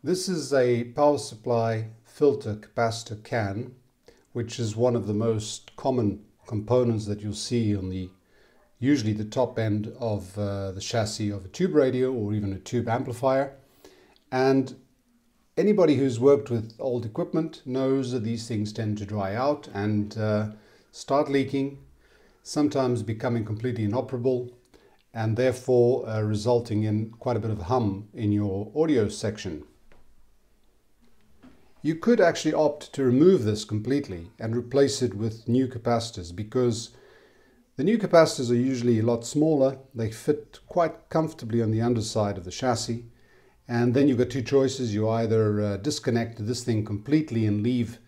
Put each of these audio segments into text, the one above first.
This is a power supply filter capacitor can, which is one of the most common components that you'll see on usually the top end of the chassis of a tube radio or even a tube amplifier. And anybody who's worked with old equipment knows that these things tend to dry out and start leaking, sometimes becoming completely inoperable, and therefore resulting in quite a bit of hum in your audio section. You could actually opt to remove this completely and replace it with new capacitors, because the new capacitors are usually a lot smaller. They fit quite comfortably on the underside of the chassis. And then you've got two choices. You either disconnect this thing completely and leave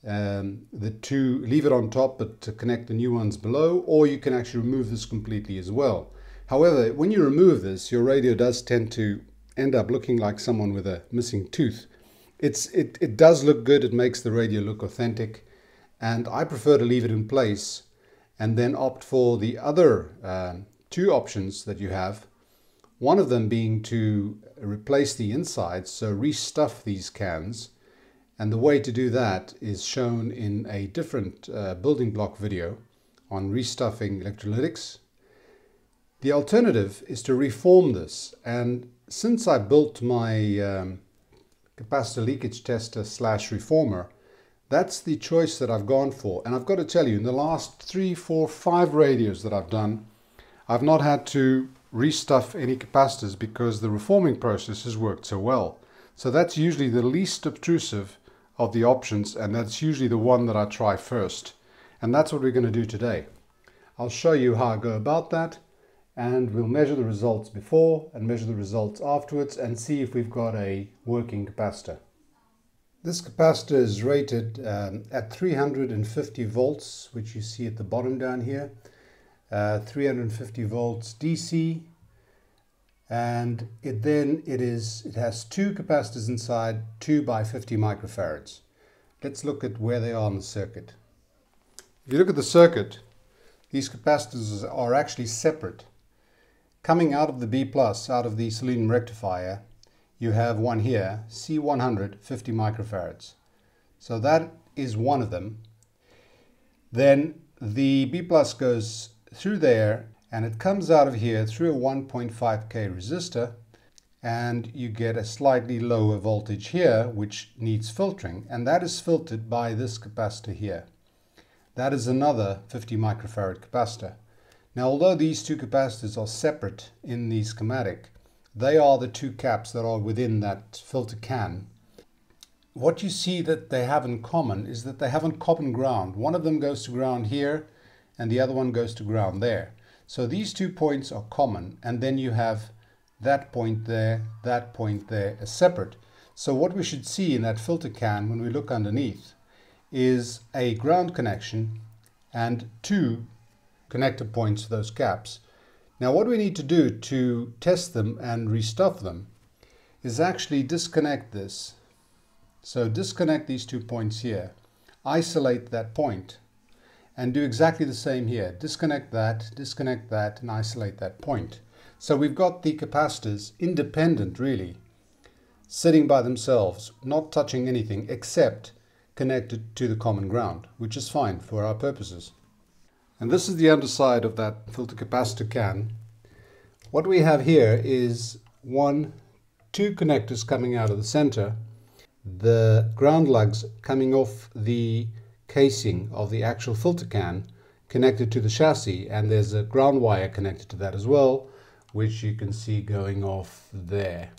it on top, but to connect the new ones below, or you can actually remove this completely as well. However, when you remove this, your radio does tend to end up looking like someone with a missing tooth. It does look good. It makes the radio look authentic, and I prefer to leave it in place and then opt for the other two options that you have. One of them being to replace the insides, so restuff these cans, and the way to do that is shown in a different building block video on restuffing electrolytics. The alternative is to reform this, and since I built my capacitor leakage tester / reformer, that's the choice that I've gone for. And I've got to tell you, in the last 3, 4, 5 radios that I've done, I've not had to restuff any capacitors because the reforming process has worked so well. So that's usually the least obtrusive of the options, and that's usually the one that I try first. And that's what we're going to do today. I'll show you how I go about that, and we'll measure the results before and measure the results afterwards and see if we've got a working capacitor. This capacitor is rated at 350 volts, which you see at the bottom down here. 350 volts DC, and it has two capacitors inside, 2 by 50 microfarads. Let's look at where they are on the circuit. If you look at the circuit, these capacitors are actually separate. Coming out of the B+, out of the Selenium rectifier, you have one here, C100, 50 microfarads. So that is one of them. Then the B+ goes through there, and it comes out of here through a 1.5K resistor, and you get a slightly lower voltage here, which needs filtering, and that is filtered by this capacitor here. That is another 50 microfarad capacitor. Now, although these two capacitors are separate in the schematic, they are the two caps that are within that filter can. What you see that they have in common is that they have a common ground. One of them goes to ground here, and the other one goes to ground there. So these 2 points are common, and then you have that point there as separate. So what we should see in that filter can when we look underneath is a ground connection and 2 connector points to those caps. Now what we need to do to test them and restuff them is actually disconnect this. So disconnect these 2 points here, isolate that point, and do exactly the same here. Disconnect that, and isolate that point. So we've got the capacitors independent, really, sitting by themselves, not touching anything except connected to the common ground, which is fine for our purposes. And this is the underside of that filter capacitor can. What we have here is 2 connectors coming out of the center, the ground lugs coming off the casing of the actual filter can connected to the chassis, and there's a ground wire connected to that as well, which you can see going off there.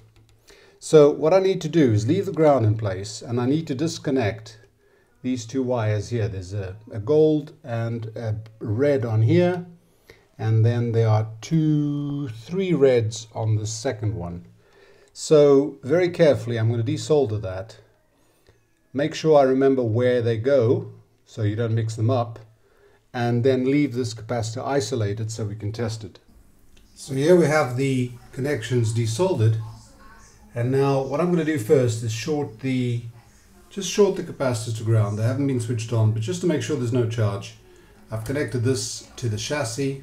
So what I need to do is leave the ground in place, and I need to disconnect these 2 wires here. There's a gold and a red on here, and then there are 3 reds on the second one. So very carefully I'm going to desolder that. Make sure I remember where they go so you don't mix them up, and then leave this capacitor isolated so we can test it. So here we have the connections desoldered, and now what I'm going to do first is short the capacitors to ground. They haven't been switched on, but just to make sure there's no charge, I've connected this to the chassis,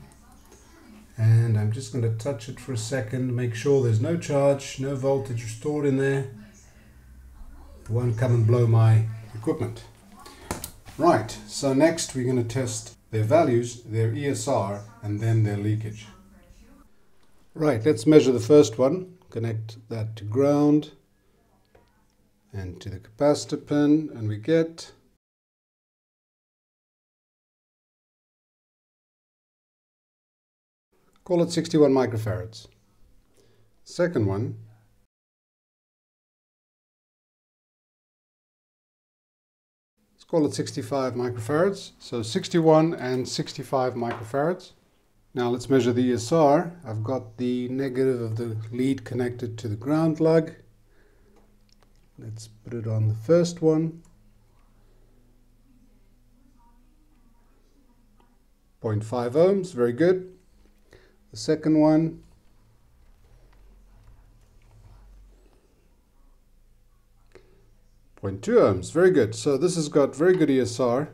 and I'm just going to touch it for a second, make sure there's no charge, no voltage stored in there. it won't come and blow my equipment. Right, so next we're going to test their values, their ESR, and then their leakage. Right, let's measure the first one. Connect that to ground and to the capacitor pin, and we get call it 61 microfarads. Second one, let's call it 65 microfarads. So 61 and 65 microfarads. Now let's measure the ESR. I've got the negative of the lead connected to the ground lug. Let's put it on the first one. 0.5 ohms, very good. The second one, .2 ohms, very good. So this has got very good ESR.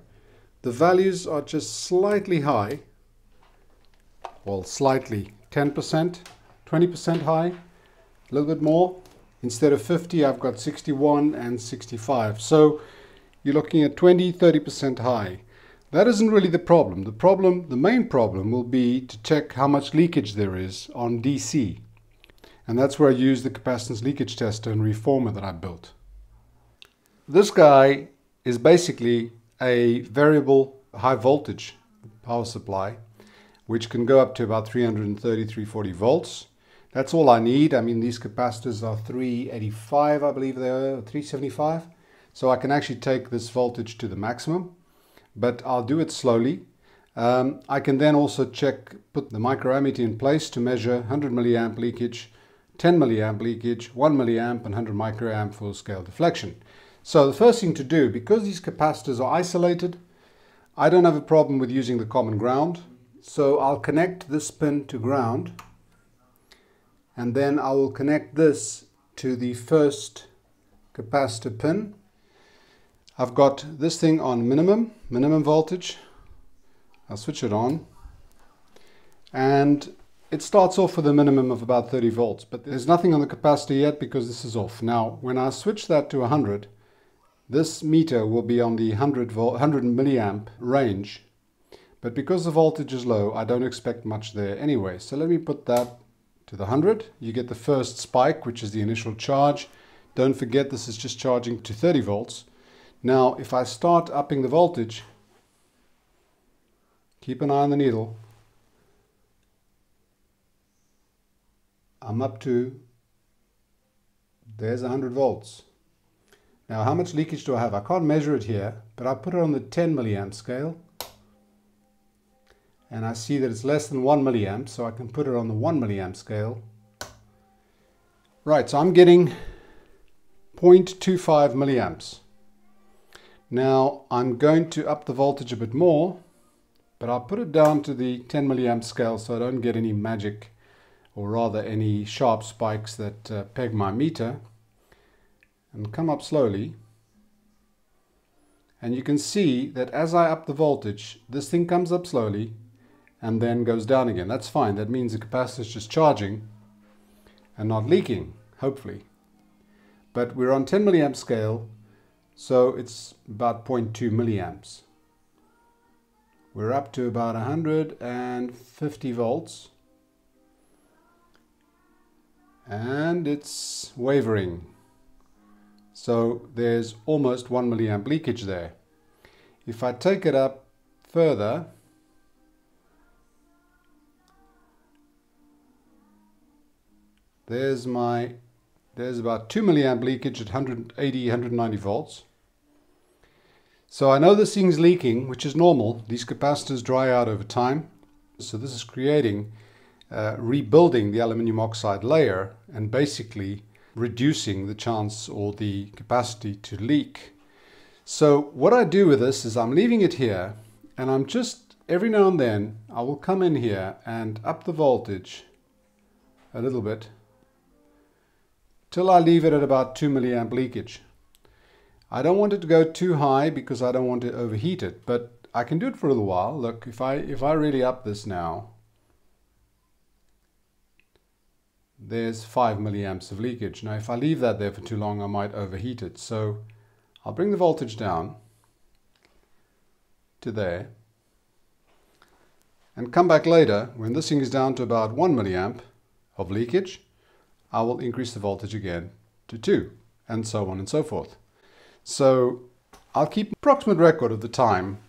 The values are just slightly high. Well, slightly, 10%, 20% high, a little bit more. Instead of 50, I've got 61 and 65. So you're looking at 20, 30% high. That isn't really the problem. The main problem will be to check how much leakage there is on DC. And that's where I use the capacitance leakage tester and reformer that I built. This guy is basically a variable high voltage power supply, which can go up to about 330, 340 volts. That's all I need. I mean, these capacitors are 385, I believe they are, 375. So I can actually take this voltage to the maximum, but I'll do it slowly. I can then also put the microammeter in place to measure 100 milliamp leakage, 10 milliamp leakage, 1 milliamp, and 100 microamp full scale deflection. So the first thing to do, because these capacitors are isolated, I don't have a problem with using the common ground. So I'll connect this pin to ground, and then I will connect this to the first capacitor pin. I've got this thing on minimum voltage. I'll switch it on, and it starts off with a minimum of about 30 volts, but there's nothing on the capacitor yet because this is off. Now when I switch that to 100, this meter will be on the 100 milliamp range, but because the voltage is low, I don't expect much there anyway. So let me put that to the 100. You get the first spike, which is the initial charge. Don't forget, this is just charging to 30 volts. Now, if I start upping the voltage, keep an eye on the needle. I'm up to, there's 100 volts. Now, how much leakage do I have? I can't measure it here, but I put it on the 10 milliamp scale. And I see that it's less than 1 milliamp, so I can put it on the 1 milliamp scale. Right, so I'm getting 0.25 milliamps. Now I'm going to up the voltage a bit more, but I'll put it down to the 10 milliamp scale so I don't get any magic, or rather any sharp spikes that peg my meter, and come up slowly. And you can see that as I up the voltage, this thing comes up slowly and then goes down again. That's fine. That means the capacitor is just charging and not leaking, hopefully. But we're on 10 milliamp scale, so it's about 0.2 milliamps. We're up to about 150 volts. And it's wavering. So there's almost 1 milliamp leakage there. If I take it up further, there's about 2 milliamp leakage at 180, 190 volts. So I know this thing's leaking, which is normal. These capacitors dry out over time. So this is creating, rebuilding the aluminum oxide layer and basically reducing the chance or the capacity to leak. So what I do with this is I'm leaving it here, and I'm just, every now and then, I will come in here and up the voltage a little bit till I leave it at about 2 milliamp leakage. I don't want it to go too high because I don't want to overheat it, but I can do it for a little while. Look, if I really up this now, there's 5 milliamps of leakage. Now if I leave that there for too long, I might overheat it. So I'll bring the voltage down to there and come back later when this thing is down to about 1 milliamp of leakage. I will increase the voltage again to 2, and so on and so forth. So I'll keep an approximate record of the time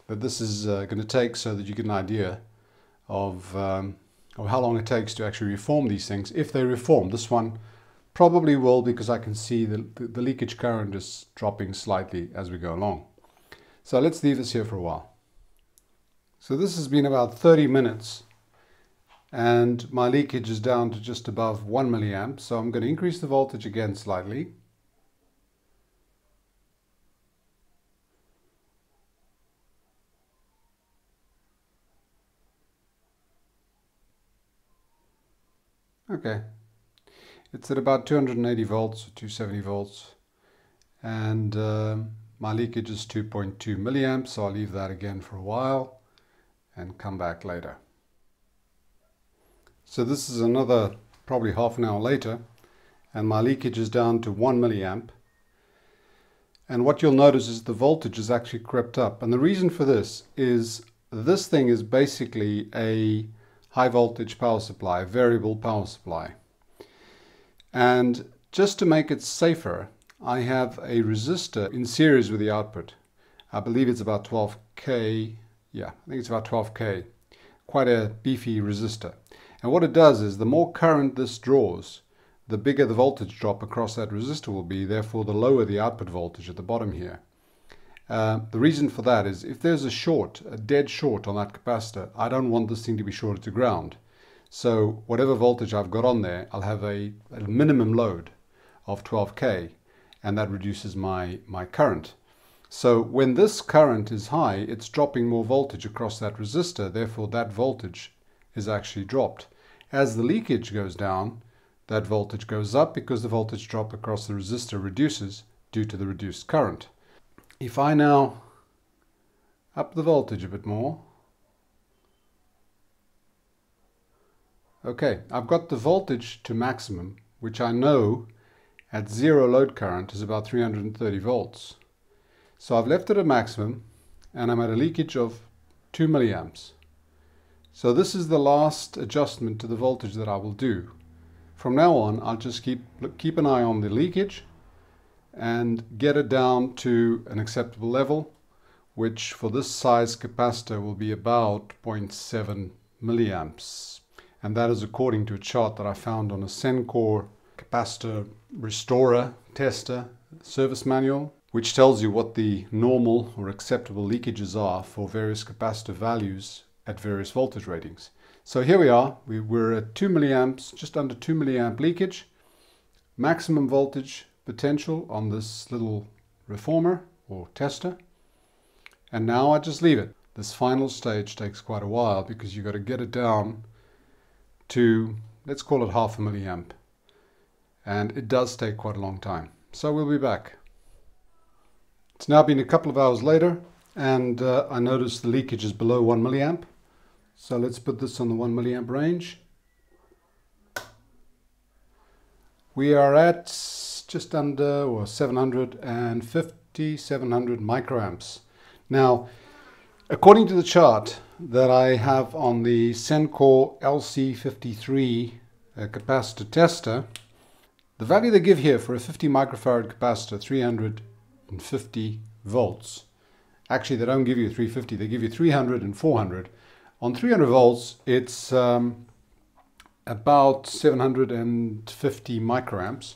that this is going to take, so that you get an idea of how long it takes to actually reform these things. If they reform, this one probably will, because I can see the leakage current is dropping slightly as we go along. So let's leave this here for a while. So this has been about 30 minutes and my leakage is down to just above 1 milliamp. So I'm going to increase the voltage again slightly. Okay, it's at about 280 volts or 270 volts, and my leakage is 2.2 milliamps, so I'll leave that again for a while and come back later. So this is another probably half an hour later, and my leakage is down to 1 milliamp. And what you'll notice is the voltage has actually crept up, and the reason for this is this thing is basically a high voltage power supply, variable power supply. And just to make it safer, I have a resistor in series with the output. I believe it's about 12K. Yeah, I think it's about 12K. Quite a beefy resistor. And what it does is the more current this draws, the bigger the voltage drop across that resistor will be, therefore the lower the output voltage at the bottom here. The reason for that is if there's a dead short on that capacitor, I don't want this thing to be shorted to ground. So whatever voltage I've got on there, I'll have a minimum load of 12K, and that reduces my current. So when this current is high, it's dropping more voltage across that resistor, therefore that voltage is actually dropped. As the leakage goes down, that voltage goes up because the voltage drop across the resistor reduces due to the reduced current. If I now up the voltage a bit more, okay, I've got the voltage to maximum, which I know at zero load current is about 330 volts. So I've left it at maximum and I'm at a leakage of 2 milliamps. So this is the last adjustment to the voltage that I will do. From now on, I'll just keep an eye on the leakage and get it down to an acceptable level, which for this size capacitor will be about 0.7 milliamps. And that is according to a chart that I found on a Sencor capacitor restorer tester service manual, which tells you what the normal or acceptable leakages are for various capacitor values at various voltage ratings. So here we are, we're at 2 milliamps, just under 2 milliamp leakage, maximum voltage potential on this little reformer or tester, and now I just leave it. This final stage takes quite a while because you've got to get it down to, let's call it 0.5 milliamp, and it does take quite a long time. So we'll be back. It's now been a couple of hours later, and I notice the leakage is below 1 milliamp. So let's put this on the 1 milliamp range. We are at just under, or 700 microamps. Now, according to the chart that I have on the Sencor LC53 capacitor tester, the value they give here for a 50 microfarad capacitor, 350 volts. Actually, they don't give you 350, they give you 300 and 400. On 300 volts, it's about 750 microamps.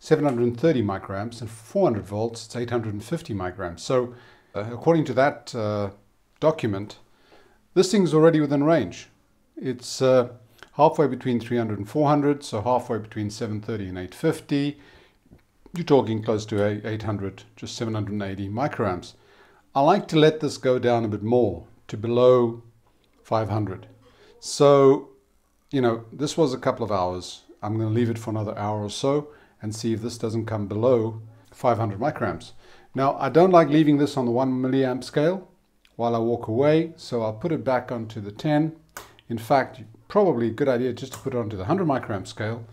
730 microamps, and 400 volts, it's 850 microamps. So according to that document, this thing's already within range. It's halfway between 300 and 400, so halfway between 730 and 850. You're talking close to 800, just 780 microamps. I like to let this go down a bit more to below 500. So, you know, this was a couple of hours. I'm going to leave it for another hour or so and see if this doesn't come below 500 microamps. Now, I don't like leaving this on the 1 milliamp scale while I walk away, so I'll put it back onto the 10. In fact, probably a good idea just to put it onto the 100 microamp scale.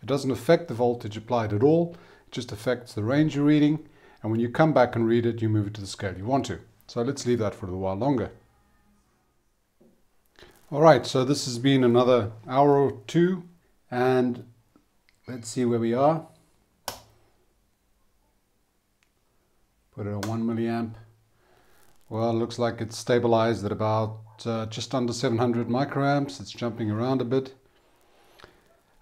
It doesn't affect the voltage applied at all. It just affects the range you're reading. And when you come back and read it, you move it to the scale you want to. So let's leave that for a little while longer. All right, so this has been another hour or two, and let's see where we are. Put it on 1 milliamp. Well, it looks like it's stabilized at about just under 700 microamps. It's jumping around a bit.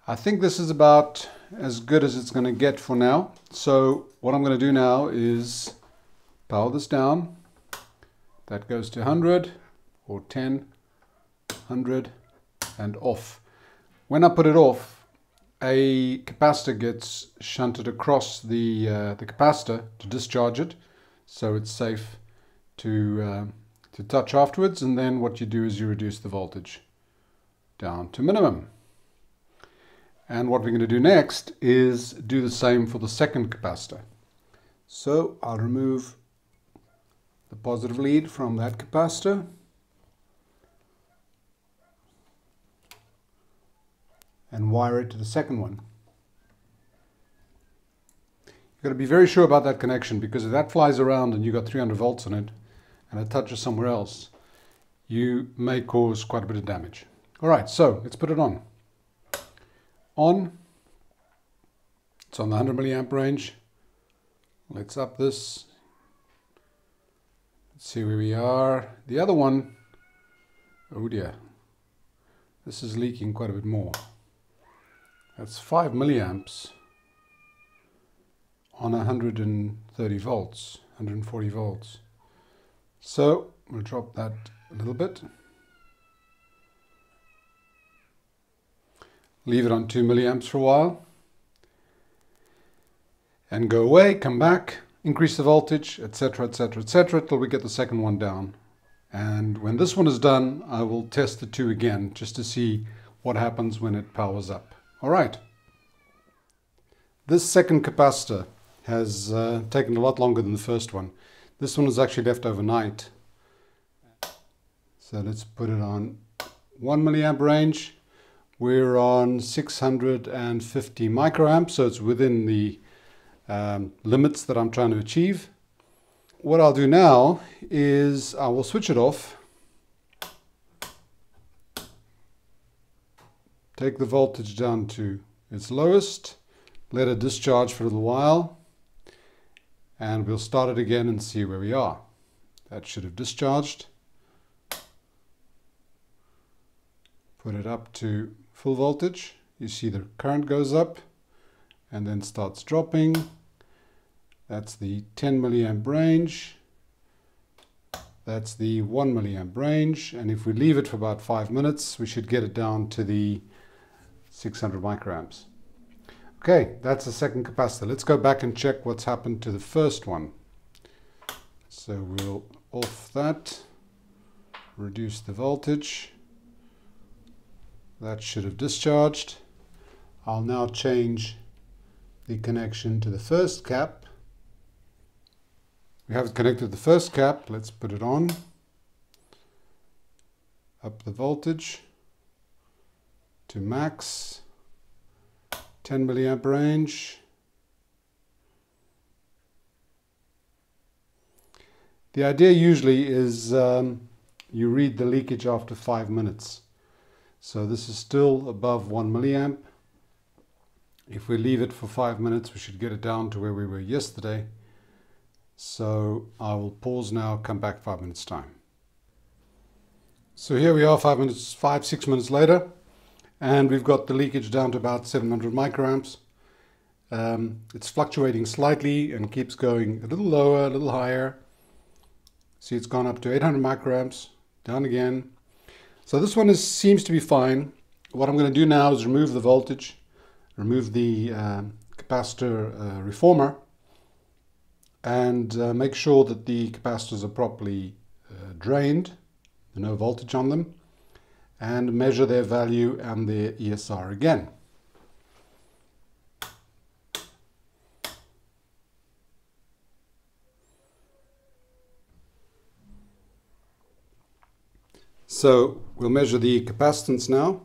I think this is about as good as it's going to get for now. So what I'm going to do now is power this down. That goes to 100 or 10, 100 and off. When I put it off, a capacitor gets shunted across the capacitor to discharge it, so it's safe to touch afterwards. And then what you do is you reduce the voltage down to minimum. And what we're going to do next is do the same for the second capacitor. So I'll remove the positive lead from that capacitor. And wire it to the second one. You've got to be very sure about that connection, because if that flies around and you've got 300 volts on it and it touches somewhere else, you may cause quite a bit of damage. All right, so let's put it on. It's on the 100 milliamp range. Let's up this. Let's see where we are. The other one, oh dear, this is leaking quite a bit more. That's 5 milliamps on 130 volts, 140 volts. So we'll drop that a little bit. Leave it on 2 milliamps for a while. And go away, come back, increase the voltage, etc., etc., etc., till we get the second one down. And when this one is done, I will test the two again, just to see what happens when it powers up. All right. This second capacitor has taken a lot longer than the first one. This one was actually left overnight. So let's put it on 1 milliamp range. We're on 650 microamps, so it's within the limits that I'm trying to achieve. What I'll do now is I will switch it off, take the voltage down to its lowest, let it discharge for a little while, and we'll start it again and see where we are. That should have discharged. Put it up to full voltage. You see the current goes up and then starts dropping. That's the 10 milliamp range. That's the 1 milliamp range. And if we leave it for about 5 minutes, we should get it down to the 600 microamps. Okay, that's the second capacitor. Let's go back and check what's happened to the first one. So we'll off that, reduce the voltage. That should have discharged. I'll now change the connection to the first cap. We have it connected to the first cap. Let's put it on. Up the voltage to max. 10 milliamp range. The idea usually is you read the leakage after 5 minutes. So this is still above 1 milliamp. If we leave it for 5 minutes, we should get it down to where we were yesterday. So I will pause now, come back 5 minutes time. So here we are 6 minutes later, and we've got the leakage down to about 700 microamps. It's fluctuating slightly and keeps going a little lower, a little higher. See, it's gone up to 800 microamps, down again. So this one seems to be fine. What I'm going to do now is remove the voltage, remove the capacitor reformer, and make sure that the capacitors are properly drained, there's no voltage on them, and measure their value and their ESR again. So we'll measure the capacitance now.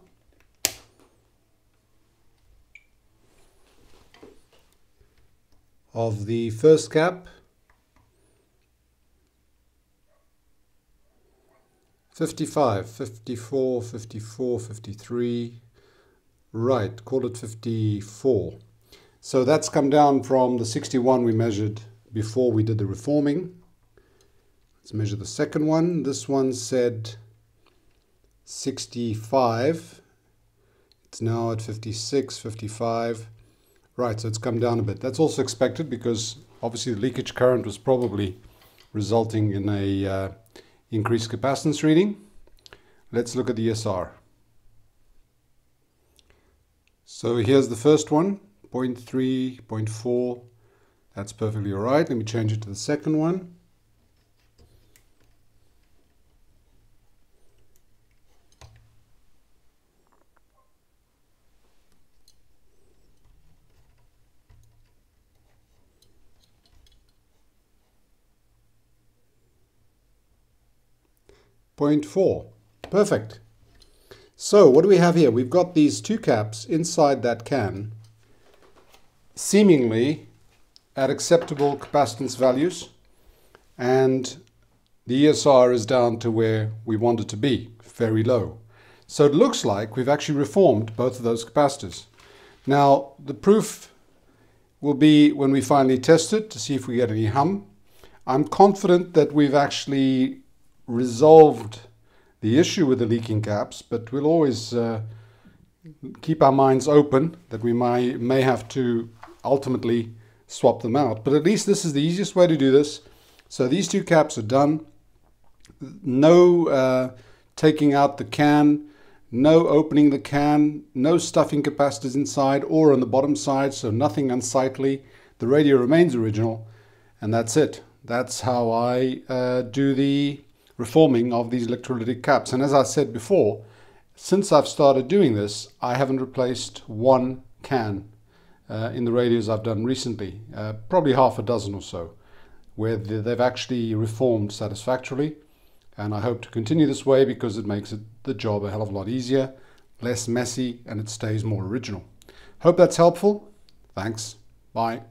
of the first cap. 55, 54, 54, 53, right, call it 54. So that's come down from the 61 we measured before we did the reforming. Let's measure the second one. This one said 65. It's now at 56, 55. Right, so it's come down a bit. That's also expected because obviously the leakage current was probably resulting in a increased capacitance reading. Let's look at the ESR. So here's the first one, 0.3, 0.4. That's perfectly all right. Let me change it to the second one. .4. Perfect. So what do we have here? We've got these two caps inside that can, seemingly at acceptable capacitance values, and the ESR is down to where we want it to be, very low. So it looks like we've actually reformed both of those capacitors. Now the proof will be when we finally test it to see if we get any hum. I'm confident that we've actually resolved the issue with the leaking caps, but we'll always keep our minds open that we may have to ultimately swap them out. But at least this is the easiest way to do this. So these two caps are done. No taking out the can, no opening the can, no stuffing capacitors inside or on the bottom side, so nothing unsightly. The radio remains original, and that's it. That's how I do the reforming of these electrolytic caps. And as I said before, since I've started doing this, I haven't replaced one can in the radios I've done recently, probably half a dozen or so, where they've actually reformed satisfactorily. And I hope to continue this way because it makes the job a hell of a lot easier, less messy, and it stays more original. Hope that's helpful. Thanks. Bye.